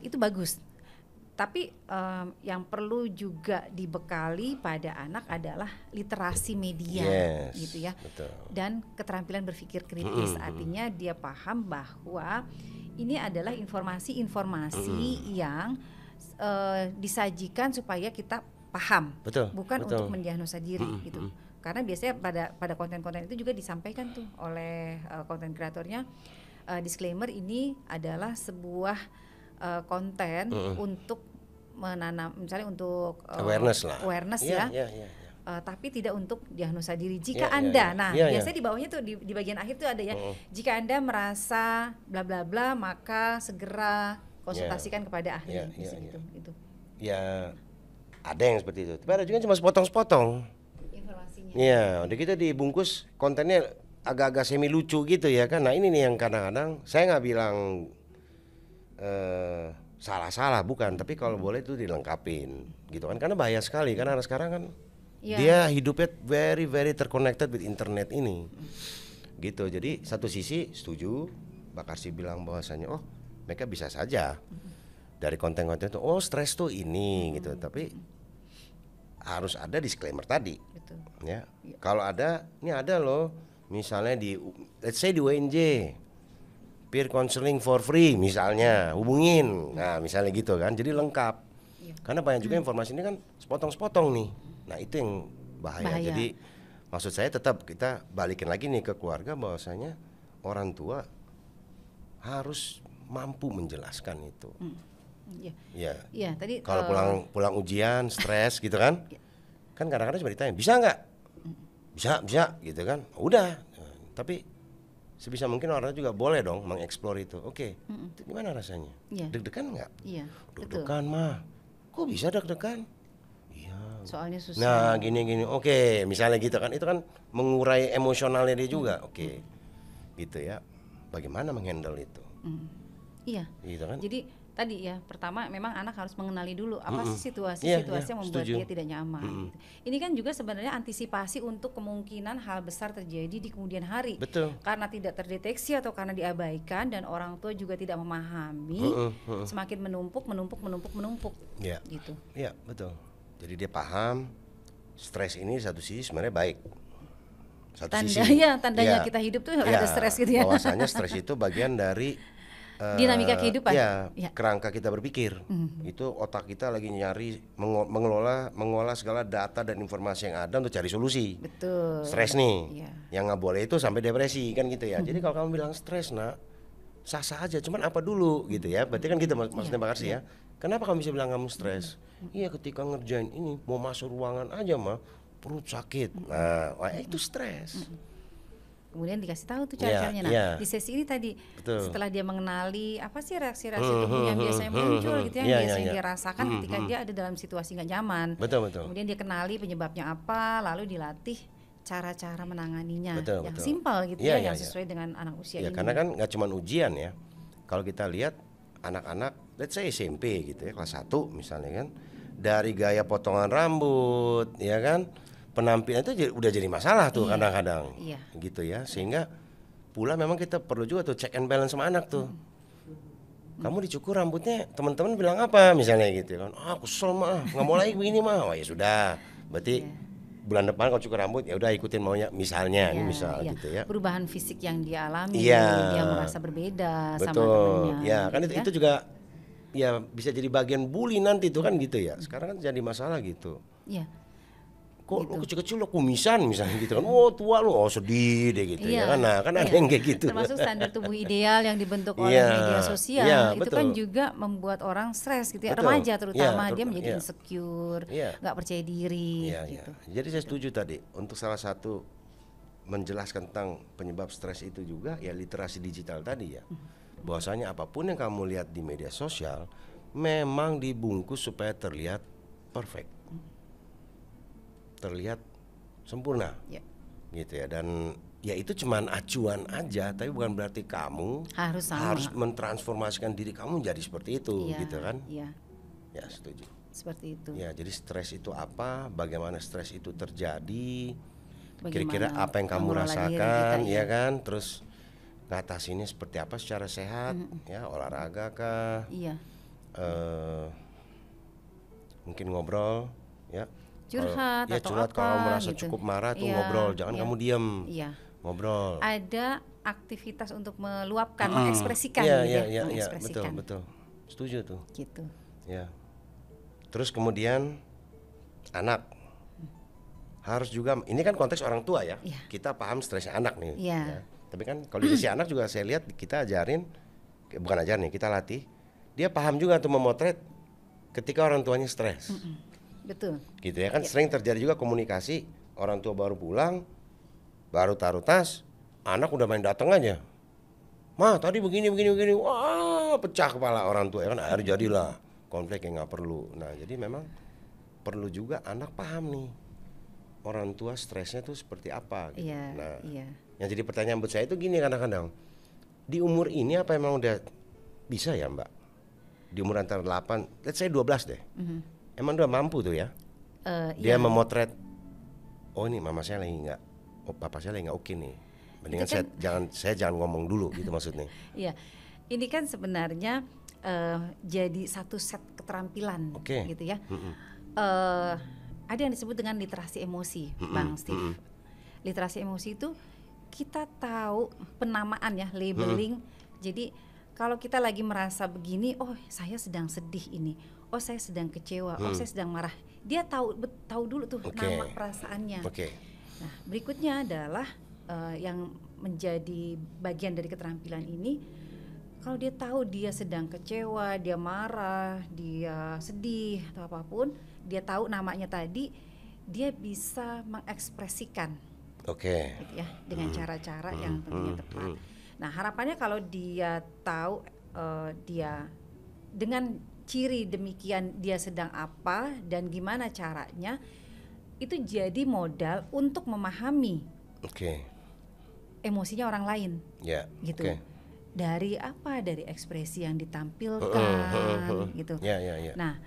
Itu bagus. Tapi yang perlu juga dibekali pada anak adalah literasi media gitu ya. Dan keterampilan berpikir kritis. Artinya dia paham bahwa ini adalah informasi-informasi yang disajikan supaya kita paham, bukan untuk mendiagnosa diri gitu. Karena biasanya pada konten-konten itu juga disampaikan tuh oleh konten kreatornya, disclaimer ini adalah sebuah konten untuk menanam, misalnya untuk awareness ya. Tapi tidak untuk diagnosa diri. Jika Anda, biasanya di bawahnya tuh di bagian akhir tuh ada ya. Jika Anda merasa bla bla bla, maka segera konsultasikan kepada ahli. Gitu. Ya, ada yang seperti itu. Tapi ada juga cuma sepotong-sepotong informasinya. Ya, udah kita dibungkus kontennya agak-agak semi lucu gitu ya kan. Nah ini nih yang kadang-kadang saya nggak bilang salah-salah, bukan. Tapi kalau boleh itu dilengkapin, gitu kan. Karena bahaya sekali karena anak sekarang kan. Dia hidupnya very terconnected with internet ini, gitu. Jadi satu sisi setuju, Mbak Karsi bilang bahwasanya mereka bisa saja dari konten-konten itu stres tuh ini gitu. Tapi harus ada disclaimer tadi. Betul. Ya. Kalau ada, ini ada loh, misalnya di let's say di UNJ, peer counseling for free misalnya, hubungin. Nah, misalnya gitu kan. Jadi lengkap. Karena banyak juga informasi ini kan sepotong-sepotong nih. Nah, itu yang bahaya. Jadi maksud saya tetap kita balikin lagi nih ke keluarga bahwasanya orang tua harus mampu menjelaskan itu. Iya, tadi kalau pulang ujian stres gitu kan. Kan kadang-kadang cuma ditanya, bisa nggak? Bisa gitu kan. Udah. Tapi sebisa mungkin orang juga boleh dong mengeksplor itu. Oke, itu gimana rasanya? Deg-degan nggak? Iya, deg-degan mah. Kok bisa deg-degan? Iya. Soalnya susah. Nah, gini. Oke, misalnya gitu kan. Itu kan mengurai emosionalnya dia juga. Oke. Gitu ya. Bagaimana menghandle itu? Iya. Gitu kan? Jadi tadi ya, pertama memang anak harus mengenali dulu apa sih situasi-situasi yang membuat dia tidak nyaman. Ini kan juga sebenarnya antisipasi untuk kemungkinan hal besar terjadi di kemudian hari. Betul. Karena tidak terdeteksi atau karena diabaikan dan orang tua juga tidak memahami, semakin menumpuk. Iya. Gitu. Iya, betul. Jadi dia paham stres ini satu sisi sebenarnya baik. Tandanya kita hidup tuh ada stres gitu ya. Bahwasanya stres itu bagian dari dinamika kehidupan. Kerangka kita berpikir. Itu otak kita lagi nyari mengolah segala data dan informasi yang ada untuk cari solusi. Betul. Stres nih. Yang nggak boleh itu sampai depresi kan gitu ya. Jadi kalau kamu bilang stres, nak, sah-sah aja. Cuman apa dulu gitu ya. Berarti kan gitu maksudnya Mbak Karsi ya. Kenapa kamu bisa bilang kamu stres? Iya, ketika ngerjain ini mau masuk ruangan aja mah perut sakit. Nah, itu stres. Kemudian dikasih tahu tuh cara-caranya. Nah, di sesi ini tadi setelah dia mengenali apa sih reaksi-reaksi tubuh yang biasanya muncul gitu yang biasanya dia rasakan ketika dia ada dalam situasi nggak nyaman. Betul. Kemudian dia kenali penyebabnya apa, lalu dilatih cara-cara menanganinya yang simpel gitu yang sesuai dengan anak usia ini. Karena kan nggak cuma ujian ya. Kalau kita lihat anak-anak, let's say SMP gitu ya, kelas 1 misalnya kan, dari gaya potongan rambut, ya kan, penampilan itu udah jadi masalah tuh kadang-kadang, gitu ya. Sehingga pula memang kita perlu juga tuh check and balance sama anak tuh. Kamu dicukur rambutnya, teman-teman bilang apa misalnya gitu kan? Ah, kesel mah, nggak mau lagi begini mah. Wah ya sudah, berarti bulan depan kalau cukur rambut ya udah ikutin maunya misalnya, misal gitu ya. Perubahan fisik yang dia alami, dia merasa berbeda sama temannya. Ya kan itu juga ya bisa jadi bagian bully nanti tuh kan gitu ya. Sekarang kan jadi masalah gitu. Iya. Kok lu kecil-kecil lo kumisan misalnya gitu kan. Oh tua lu, oh sedih deh gitu ya kan. Nah kan ada yang kayak gitu. Termasuk standar tubuh ideal yang dibentuk oleh media sosial. Itu kan juga membuat orang stres gitu ya. Remaja terutama dia menjadi insecure, gak percaya diri gitu. Jadi saya setuju tadi untuk salah satu menjelaskan tentang penyebab stres itu juga ya literasi digital tadi ya. Bahwasanya apapun yang kamu lihat di media sosial memang dibungkus supaya terlihat perfect, terlihat sempurna, gitu ya. Dan ya itu cuman acuan aja, tapi bukan berarti kamu harus mentransformasikan diri kamu jadi seperti itu, gitu kan? Ya setuju. Seperti itu. Ya jadi stres itu apa? Bagaimana stres itu terjadi? Kira-kira apa yang kamu rasakan, ya kan? Terus ngatasinnya seperti apa secara sehat, ya olahraga kah? Mungkin ngobrol, ya. Curhat atau curhat, apa kalau merasa gitu. Cukup marah tuh ngobrol, jangan kamu diem. Ngobrol. Ada aktivitas untuk meluapkan, mengekspresikan mengekspresikan. Betul. Setuju tuh. Gitu. Ya. Terus kemudian anak harus juga, ini kan konteks orang tua ya. Kita paham stresnya anak nih. Ya. Tapi kan kalau di sisi anak juga saya lihat kita ajarin, bukan ajarin nih, kita latih. Dia paham juga tuh memotret ketika orang tuanya stres. Betul. Gitu ya kan sering terjadi juga komunikasi, orang tua baru pulang, baru taruh tas, anak udah main datang aja. Mah tadi begini, wah pecah kepala orang tua ya kan, akhirnya jadilah konflik yang nggak perlu. Nah jadi memang perlu juga anak paham nih orang tua stresnya tuh seperti apa. Gitu. Yang jadi pertanyaan buat saya itu gini kadang-kadang, di umur ini apa emang udah bisa ya Mbak? Di umur antara 8, let's say 12 deh. Emang udah mampu tuh ya? Dia memotret, oh ini mama saya lagi nggak, oh papa saya lagi nggak oke nih. Mendingan saya jangan ngomong dulu gitu maksudnya. Iya, ini kan sebenarnya jadi satu set keterampilan gitu ya. ada yang disebut dengan literasi emosi, Bang Steve. Literasi emosi itu kita tahu penamaan ya, labeling. Jadi kalau kita lagi merasa begini, oh saya sedang sedih ini, oh saya sedang kecewa, oh saya sedang marah. Dia tahu dulu tuh nama perasaannya. Nah, berikutnya adalah yang menjadi bagian dari keterampilan ini, kalau dia tahu dia sedang kecewa, dia marah, dia sedih atau apapun, dia tahu namanya tadi, dia bisa mengekspresikan, gitu ya, dengan cara-cara yang tentunya tepat. Nah, harapannya kalau dia tahu dia dengan ciri demikian dia sedang apa dan gimana caranya, itu jadi modal untuk memahami emosinya orang lain, gitu. Dari apa? Dari ekspresi yang ditampilkan, gitu. Nah,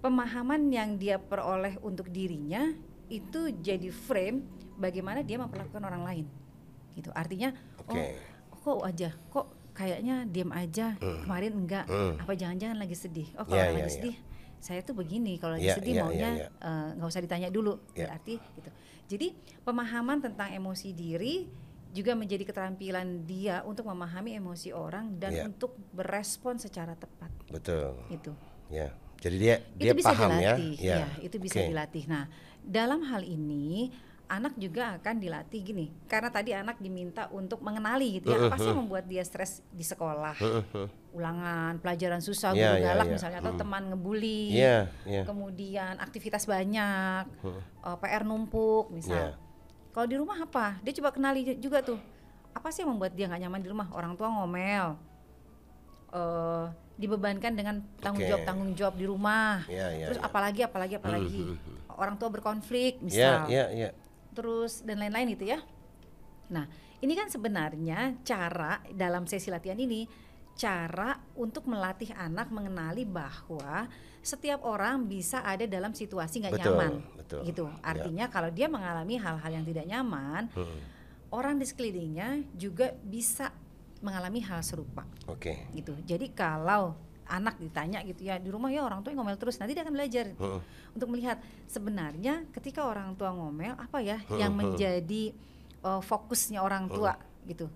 pemahaman yang dia peroleh untuk dirinya itu jadi frame bagaimana dia memperlakukan orang lain, gitu. Artinya, kok kayaknya diam aja, kemarin enggak, apa jangan-jangan lagi sedih? Oh kalau lagi sedih, saya tuh begini, kalau lagi sedih maunya nggak usah ditanya dulu, berarti gitu. Jadi pemahaman tentang emosi diri juga menjadi keterampilan dia untuk memahami emosi orang dan untuk berespon secara tepat. Betul. Itu. Ya. Jadi dia itu bisa paham dilatih, ya. Itu bisa dilatih. Nah, dalam hal ini anak juga akan dilatih gini, karena tadi anak diminta untuk mengenali gitu ya, apa sih yang membuat dia stres di sekolah, ulangan, pelajaran susah, guru galak misalnya, atau teman ngebully, kemudian aktivitas banyak, PR numpuk misal. Kalau di rumah apa? Dia coba kenali juga tuh, apa sih yang membuat dia nggak nyaman di rumah? Orang tua ngomel, dibebankan dengan tanggung jawab di rumah, terus apalagi orang tua berkonflik misal, terus dan lain-lain itu ya. Nah, ini kan sebenarnya cara dalam sesi latihan ini, cara untuk melatih anak mengenali bahwa setiap orang bisa ada dalam situasi nggak nyaman, gitu. Artinya kalau dia mengalami hal-hal yang tidak nyaman, orang di sekelilingnya juga bisa mengalami hal serupa, gitu. Jadi kalau anak ditanya gitu ya, di rumah ya orang tua ngomel terus, nanti dia akan belajar untuk melihat sebenarnya ketika orang tua ngomel apa ya yang menjadi fokusnya orang tua, gitu.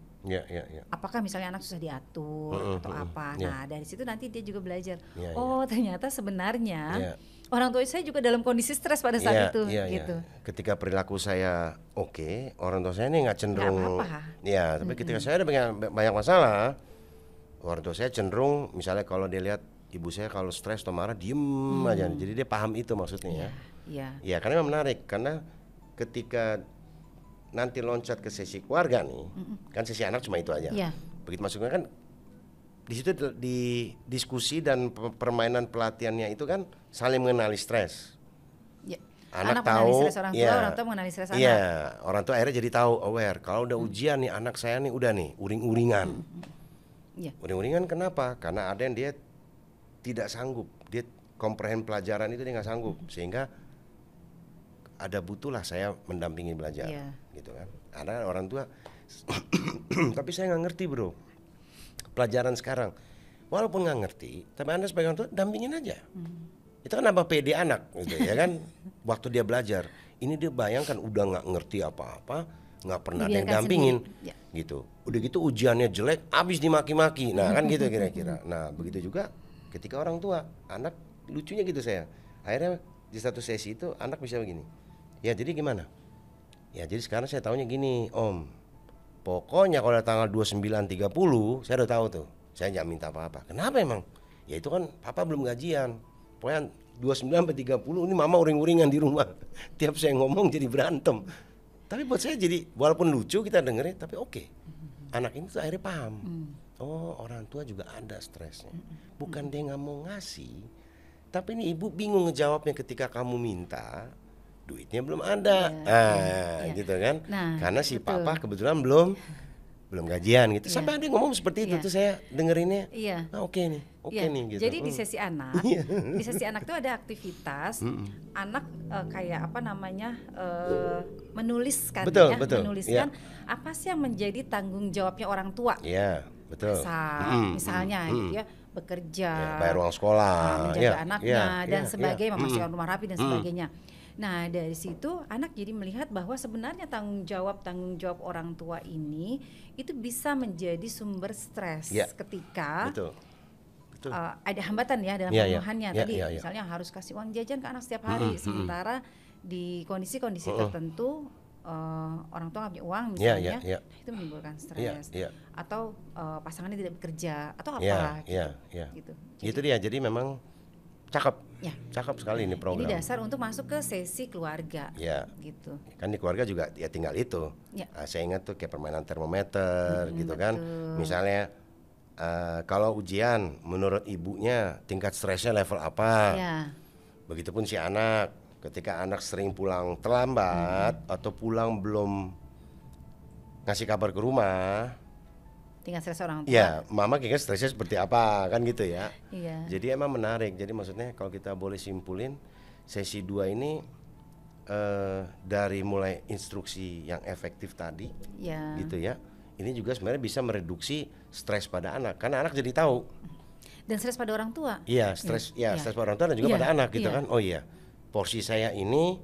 Apakah misalnya anak susah diatur atau apa? Nah, dari situ nanti dia juga belajar. Ternyata sebenarnya orang tua saya juga dalam kondisi stres pada saat itu, gitu. Ketika perilaku saya orang tua saya ini nggak cenderung, tapi ketika saya ada banyak masalah, orang tua saya cenderung misalnya kalau dia lihat ibu saya kalau stres atau marah diem aja, jadi dia paham itu maksudnya ya. Karena memang menarik, karena ketika nanti loncat ke sesi keluarga nih, kan sesi anak cuma itu aja. Begitu masuknya kan di situ di diskusi dan permainan pelatihannya itu kan saling mengenali stres. Anak tahu, stres orang tua, orang tua mengenali stres anak. Orang tua akhirnya jadi tahu, aware. Kalau udah ujian nih anak saya nih udah nih uring-uringan. Uring-uringan kenapa? Karena ada yang dia tidak sanggup, dia komprehend pelajaran itu dia nggak sanggup, sehingga ada butuhlah saya mendampingi belajar, gitu kan. Ada orang tua, tapi saya nggak ngerti bro, pelajaran sekarang. Walaupun nggak ngerti, tapi Anda sebagai orang tua dampingin aja. Itu kan nambah pede anak, gitu ya kan. Waktu dia belajar, ini dia bayangkan udah nggak ngerti apa-apa, nggak pernah ada yang dampingin, gitu. Udah gitu ujiannya jelek, abis dimaki-maki. Nah kan gitu kira-kira. Nah begitu juga ketika orang tua, anak lucunya gitu saya. Akhirnya di satu sesi itu anak bisa begini. Ya jadi gimana? Ya jadi sekarang saya tahunya gini, Om. Pokoknya kalau tanggal 29.30 saya udah tahu tuh. Saya jangan minta apa-apa. Kenapa emang? Ya itu kan papa belum gajian. Pokoknya 29.30 ini mama uring-uringan di rumah. Tiap saya ngomong jadi berantem. Tapi buat saya jadi walaupun lucu kita dengerin, tapi anak ini tuh akhirnya paham. Oh orang tua juga ada stresnya. Bukan dia nggak mau ngasih, tapi ini ibu bingung ngejawabnya ketika kamu minta, duitnya belum ada. Gitu kan. Nah, karena si papa kebetulan belum gajian gitu. Sampai ada yang ngomong seperti itu tuh saya dengerinnya. Oke nih gitu. Jadi di sesi anak, di sesi anak tuh ada aktivitas anak kayak apa namanya menuliskan, menuliskan apa sih yang menjadi tanggung jawabnya orang tua. Betul. Misalnya gitu ya, bekerja, bayar uang sekolah, menjaga anaknya dan sebagainya, memasukkan rumah rapi dan sebagainya. Nah dari situ anak jadi melihat bahwa sebenarnya tanggung jawab orang tua ini itu bisa menjadi sumber stres ketika betul. ada hambatan ya dalam pemenuhannya. Tadi misalnya harus kasih uang jajan ke anak setiap hari, sementara di kondisi-kondisi tertentu orang tua nggak punya uang misalnya, itu menimbulkan stres. Atau pasangannya tidak bekerja atau apa gitu. Jadi, itu dia. Jadi memang cakep sekali ini program. Ini dasar untuk masuk ke sesi keluarga. Gitu. Kan di keluarga juga ya tinggal itu. Saya ingat tuh kayak permainan termometer gitu kan. Misalnya kalau ujian menurut ibunya tingkat stresnya level apa. Begitupun si anak, ketika anak sering pulang terlambat atau pulang belum ngasih kabar ke rumah, tingkat stres orang tua. Ya, mama kira stresnya seperti apa kan gitu ya. Jadi emang menarik. Jadi maksudnya kalau kita boleh simpulin, sesi 2 ini dari mulai instruksi yang efektif tadi, gitu ya. Ini juga sebenarnya bisa mereduksi stres pada anak, karena anak jadi tahu. Dan stres pada orang tua. Iya, stres pada orang tua dan juga pada anak gitu kan. Oh iya, porsi saya ini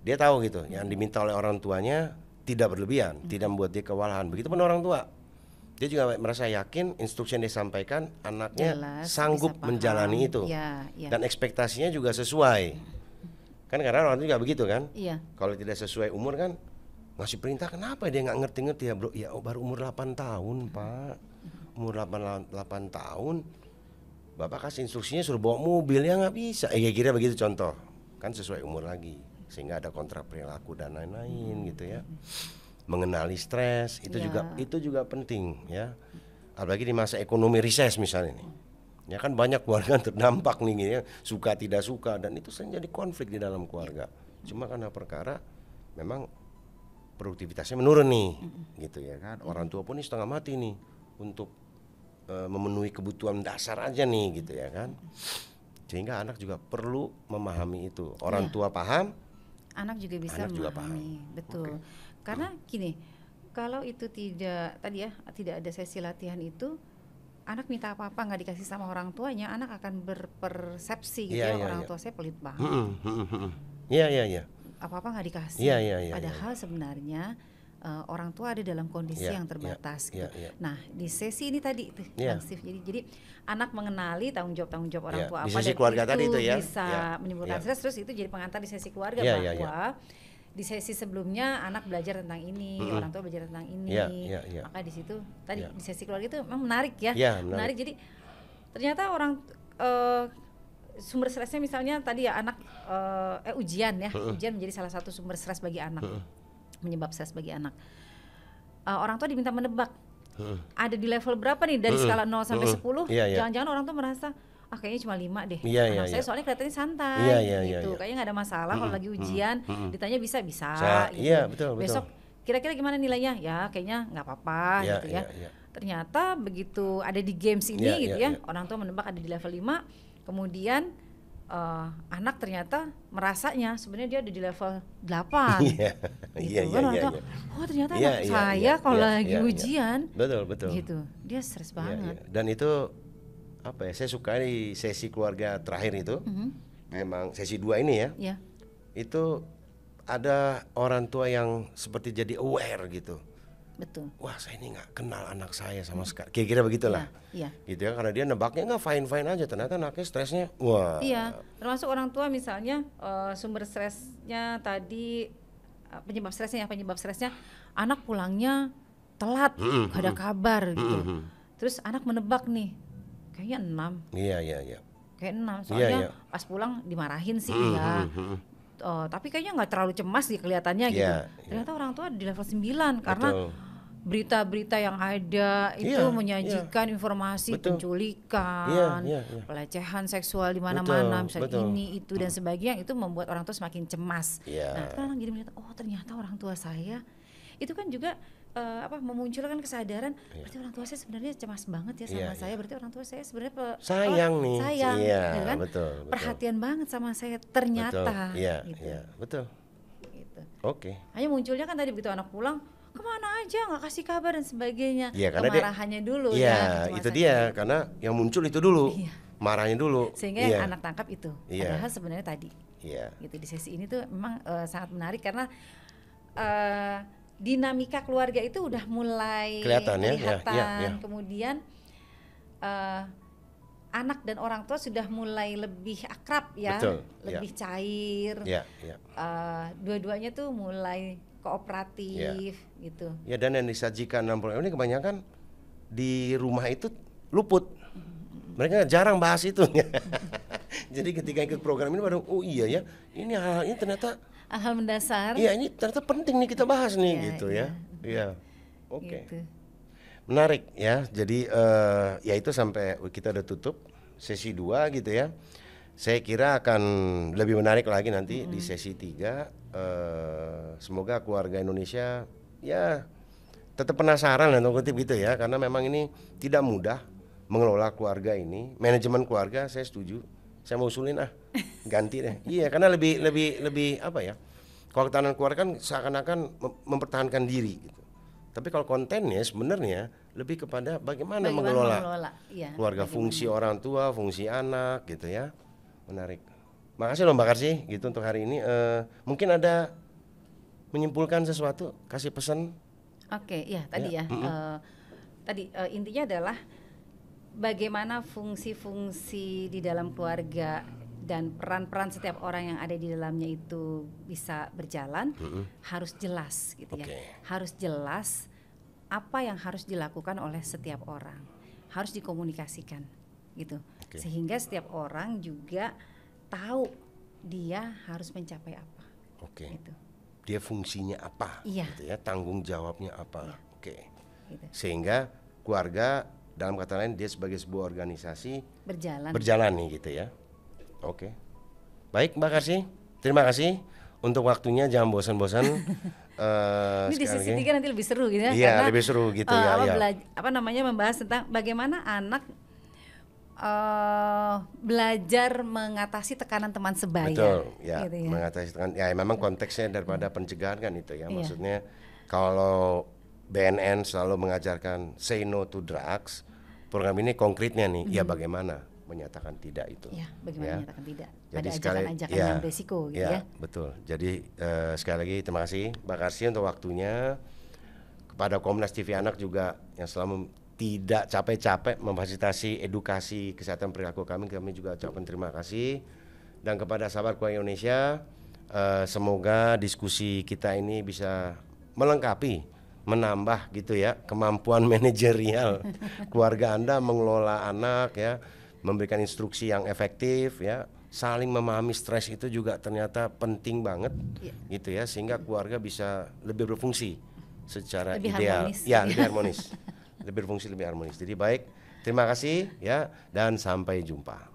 dia tahu gitu. Yang diminta oleh orang tuanya tidak berlebihan, tidak membuat dia kewalahan. Begitupun orang tua. Dia juga merasa yakin instruksi yang disampaikan anaknya sanggup menjalani itu. Dan ekspektasinya juga sesuai. Kan kadang orang itu juga begitu kan. Kalau tidak sesuai umur kan ngasih perintah, kenapa dia nggak ngerti-ngerti ya bro? Ya baru umur 8 tahun pak. Umur 8 tahun bapak kasih instruksinya suruh bawa mobil, ya nggak bisa. Kira-kira begitu contoh. Kan sesuai umur lagi, sehingga ada kontrak perilaku dan lain-lain gitu ya. Mengenali stres itu juga penting ya, apalagi di masa ekonomi rises misalnya nih ya, kan banyak keluarga terdampak nih ya, suka tidak suka, dan itu sering jadi konflik di dalam keluarga. Cuma karena perkara memang produktivitasnya menurun nih gitu ya kan, orang tua pun ini setengah mati nih untuk memenuhi kebutuhan dasar aja nih gitu ya kan, sehingga anak juga perlu memahami itu. Orang tua paham, anak juga bisa memahami. Betul. Karena gini, kalau itu tidak ada sesi latihan itu, anak minta apa-apa nggak dikasih sama orang tuanya, anak akan berpersepsi gitu orang tua saya pelit banget. Apa-apa nggak dikasih. Padahal sebenarnya orang tua ada dalam kondisi yang terbatas. Gitu. Nah di sesi ini tadi jadi anak mengenali tanggung jawab orang tua apa, dan keluarga itu tadi itu bisa menimbulkan stres, terus itu jadi pengantar di sesi keluarga bahwa di sesi sebelumnya anak belajar tentang ini, orang tua belajar tentang ini, maka di situ tadi di sesi keluarga itu memang menarik ya, menarik. Jadi ternyata orang sumber stresnya misalnya tadi ya anak ujian menjadi salah satu sumber stres bagi anak, menyebab stres bagi anak. Orang tua diminta menebak ada di level berapa nih dari skala 0 sampai 10, jangan-jangan orang tua merasa kayaknya cuma 5 deh. Anak saya soalnya kelihatannya santai gitu. Kayaknya nggak ada masalah kalau lagi ujian, ditanya bisa gitu. Betul. Besok kira-kira gimana nilainya? Ya kayaknya nggak apa-apa gitu ya. Ternyata begitu ada di games ini orang tua menebak ada di level 5, kemudian anak ternyata merasanya sebenarnya dia ada di level 8. Orang tua, ternyata anak saya kalau lagi ujian. Betul. Gitu. Dia stres banget. Dan itu apa ya, saya suka di sesi keluarga terakhir itu, memang sesi 2 ini ya, itu ada orang tua yang seperti jadi aware gitu. Betul. Wah saya ini nggak kenal anak saya sama sekali, kira-kira begitulah. Gitu ya, karena dia nebaknya nggak fine aja, ternyata anaknya stresnya termasuk orang tua misalnya sumber stresnya tadi, penyebab stresnya anak pulangnya telat, gak ada kabar gitu. Terus anak menebak nih kayaknya 6. Kayak 6 soalnya pas pulang dimarahin sih tapi kayaknya nggak terlalu cemas sih kelihatannya gitu. Ternyata orang tua di level 9 karena berita-berita yang ada itu menyajikan informasi penculikan, pelecehan seksual di mana-mana, misalnya ini itu dan sebagainya, itu membuat orang tua semakin cemas. Nah, kita jadi melihat ternyata orang tua saya itu kan juga memunculkan kesadaran, berarti orang tua saya sebenarnya cemas banget ya sama saya, berarti orang tua saya sebenarnya sayang nih, gitu kan? Betul. Perhatian banget sama saya ternyata. Betul. Gitu. Oke. Hanya munculnya kan tadi begitu anak pulang, kemana aja nggak kasih kabar dan sebagainya, karena kemarahannya dulu itu dia, karena yang muncul itu dulu, marahnya dulu, sehingga yang anak tangkap itu, padahal sebenarnya tadi. Iya. Gitu di sesi ini tuh memang sangat menarik karena dinamika keluarga itu udah mulai Kelihatan ya, kelihatan. Kemudian anak dan orang tua sudah mulai lebih akrab ya, Betul, lebih cair. Dua-duanya tuh mulai kooperatif gitu. Ya, dan yang disajikan dalam program ini kebanyakan di rumah itu luput. Mereka jarang bahas itu. Jadi ketika ikut program ini baru, oh iya ya, ini hal ini ternyata hal mendasar. Iya, ini ternyata penting nih kita bahas nih gitu ya. Iya. Oke. Gitu. Menarik ya. Jadi ya itu sampai kita udah tutup sesi 2 gitu ya. Saya kira akan lebih menarik lagi nanti di sesi 3. Semoga keluarga Indonesia ya tetap penasaran dan kutip gitu ya, karena memang ini tidak mudah mengelola keluarga ini. Manajemen keluarga saya setuju. Saya mau usulin ganti deh. Iya, karena lebih apa ya? Kalau ketahanan keluarga kan seakan-akan mempertahankan diri gitu. Tapi kalau kontennya sebenarnya lebih kepada bagaimana mengelola keluarga, fungsi orang tua, fungsi anak gitu ya. Menarik. Makasih loh Mbak Karsy gitu untuk hari ini. Mungkin ada menyimpulkan sesuatu, kasih pesan. Oke, ya tadi ya. Tadi intinya adalah bagaimana fungsi-fungsi di dalam keluarga dan peran-peran setiap orang yang ada di dalamnya itu bisa berjalan, harus jelas gitu ya. Harus jelas apa yang harus dilakukan oleh setiap orang, harus dikomunikasikan gitu. Sehingga setiap orang juga tahu dia harus mencapai apa. Gitu. Dia fungsinya apa, gitu ya, tanggung jawabnya apa. Gitu. Sehingga keluarga dalam kata lain dia sebagai sebuah organisasi berjalan nih gitu ya. Baik Mbak Karsy, terima kasih untuk waktunya, jangan bosan-bosan. Ini di sesi 3 nanti lebih seru gitu ya. Iya, karena lebih seru gitu membahas tentang bagaimana anak belajar mengatasi tekanan teman sebaya. Betul, ya, gitu ya. Mengatasi tekanan. Ya memang konteksnya daripada pencegahan kan itu ya. Maksudnya kalau BNN selalu mengajarkan say no to drugs, program ini konkretnya nih, ya bagaimana menyatakan tidak itu. Ya, bagaimana menyatakan tidak. Jadi ada ajakan-ajakan yang beresiko gitu ya. Betul. Jadi sekali lagi terima kasih Mbak Karsy untuk waktunya. Kepada Komnas TV Anak juga yang selalu tidak capek-capek memfasilitasi edukasi kesehatan perilaku kami juga ucapkan terima kasih. Dan kepada sahabat keluarga Indonesia, semoga diskusi kita ini bisa melengkapi, menambah gitu ya kemampuan manajerial keluarga Anda mengelola anak ya, memberikan instruksi yang efektif ya, saling memahami stres itu juga ternyata penting banget gitu ya, sehingga keluarga bisa lebih berfungsi secara lebih ideal harmonis. Lebih harmonis lebih berfungsi lebih harmonis. Jadi baik, terima kasih ya, dan sampai jumpa.